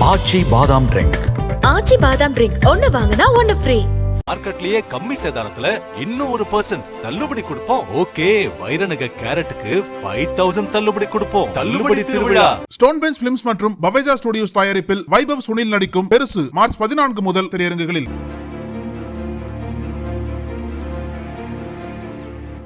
ஆச்சி பாதாம் ட்ரிங்க். ஆச்சி பாதாம் ட்ரிங்க் ஒன்னு வாங்குனா ஒன்னு ஃப்ரீ. மார்க்கெட்லயே கம்மி சேதாரத்துல இன்னும் 1% தள்ளுபடி கொடுப்போம். ஓகே, வைரநக கேரட்டுக்கு 5000 தள்ளுபடி கொடுப்போம். தள்ளுபடி திருவிழா. ஸ்டோன் பெஞ்ச் பிலிம்ஸ் மற்றும் பவேஜா ஸ்டுடியோஸ் தயாரிப்பில் வைபவ் சுனில் நடிக்கும் பெருசு மார்ச் 14 முதல் திரையரங்குகளில்.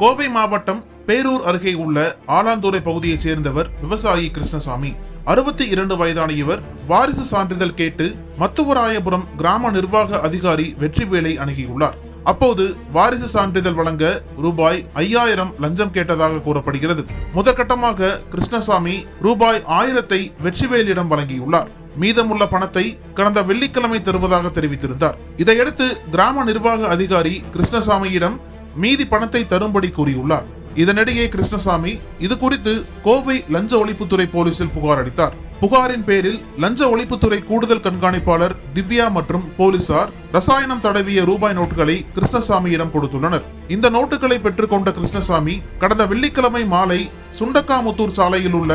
கோவை மாவட்டம் பேரூர் அருகே உள்ள ஆலாந்துறை பகுதியைச் சேர்ந்தவர் விவசாயி கிருஷ்ணசாமி. 62 வயதான இவர் வாரிசு சான்றிதழ் கேட்டு மத்துவராயபுரம் கிராம நிர்வாக அதிகாரி வெற்றிவேலை அணுகியுள்ளார். அப்போது வாரிசு சான்றிதழ் வழங்க ரூபாய் 5000 லஞ்சம் கேட்டதாக கூறப்படுகிறது. முதற்கட்டமாக கிருஷ்ணசாமி ரூபாய் 1000 வெற்றிவேலிடம் வழங்கியுள்ளார். மீதமுள்ள பணத்தை கடந்த வெள்ளிக்கிழமை தருவதாக தெரிவித்திருந்தார். இதையடுத்து கிராம நிர்வாக அதிகாரி கிருஷ்ணசாமியிடம் மீதி பணத்தை தரும்படி கூறியுள்ளார். இதனிடையே கிருஷ்ணசாமி இது குறித்து கோவை லஞ்ச ஒழிப்புத்துறை போலீசில் புகார் அளித்தார். புகாரின் பேரில் லஞ்ச ஒழிப்புத்துறை கூடுதல் கண்காணிப்பாளர் திவ்யா மற்றும் போலீசார் ரசாயனம் தடவிய ரூபாய் நோட்டுகளை கிருஷ்ணசாமியிடம் கொடுத்துள்ளனர். இந்த நோட்டுகளை பெற்றுக்கொண்ட கிருஷ்ணசாமி கடந்த வெள்ளிக்கிழமை மாலை சுண்டக்காமுத்தூர் சாலையில் உள்ள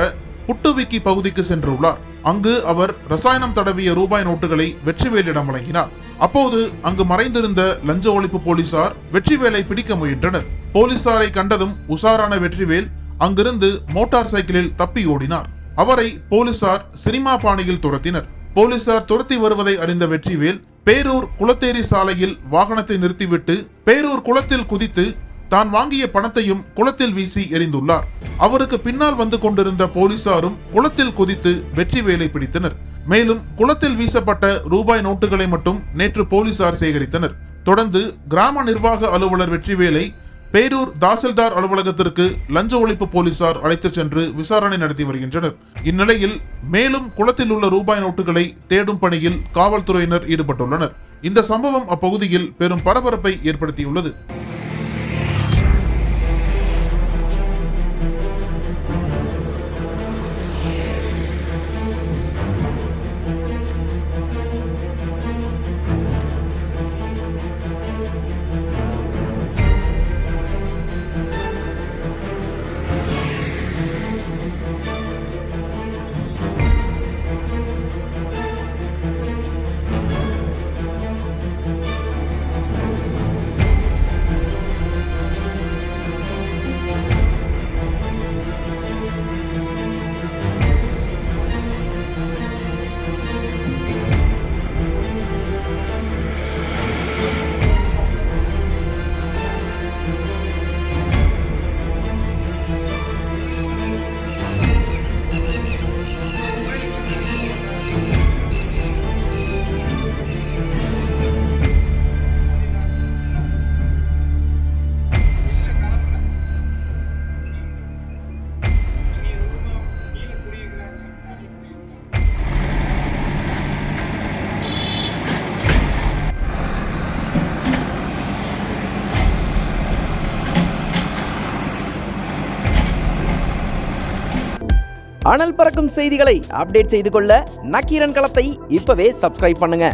புட்டுவிக்கி பகுதிக்கு சென்றுள்ளார். அங்கு அவர் ரசாயனம் தடவிய ரூபாய் நோட்டுகளை வெற்றிவேலிடம் வழங்கினார். அப்போது அங்கு மறைந்திருந்த லஞ்ச ஒழிப்பு போலீசார் வெற்றிவேலை பிடிக்க முயன்றனர். போலீசாரை கண்டதும் உஷாரான வெற்றிவேல் அங்கிருந்து மோட்டார் சைக்கிளில் தப்பி ஓடினார். அவரை போலீசார் சினிமா பாணியில் துரத்தினர். போலீசார் துரத்தி வருவதை அறிந்த வெற்றிவேல் பேரூர் குளத்தேரி சாலையில் வாகனத்தை நிறுத்திவிட்டு பேரூர் குளத்தில் குதித்து தான் வாங்கிய பணத்தையும் குளத்தில் வீசி எறிந்துள்ளார். அவருக்கு பின்னால் வந்து கொண்டிருந்த போலீசாரும் குளத்தில் குதித்து வெற்றிவேலை பிடித்தனர். மேலும் குளத்தில் வீசப்பட்ட ரூபாய் நோட்டுகளை மட்டும் நேற்று போலீசார் சேகரித்தனர். தொடர்ந்து கிராம நிர்வாக அலுவலர் வெற்றிவேலை பேரூர் தாசில்தார் அலுவலகத்திற்கு லஞ்ச ஒழிப்பு போலீசார் அழைத்துச் சென்று விசாரணை நடத்தி வருகின்றனர். இந்நிலையில் மேலும் குளத்தில் உள்ள ரூபாய் நோட்டுகளை தேடும் பணியில் காவல்துறையினர் ஈடுபட்டுள்ளனர். இந்த சம்பவம் அப்பகுதியில் பெரும் பரபரப்பை ஏற்படுத்தியுள்ளது. அனல் பறக்கும் செய்திகளை அப்டேட் செய்து கொள்ள நக்கீரன் களத்தை இப்பவே சப்ஸ்கிரைப் பண்ணுங்க.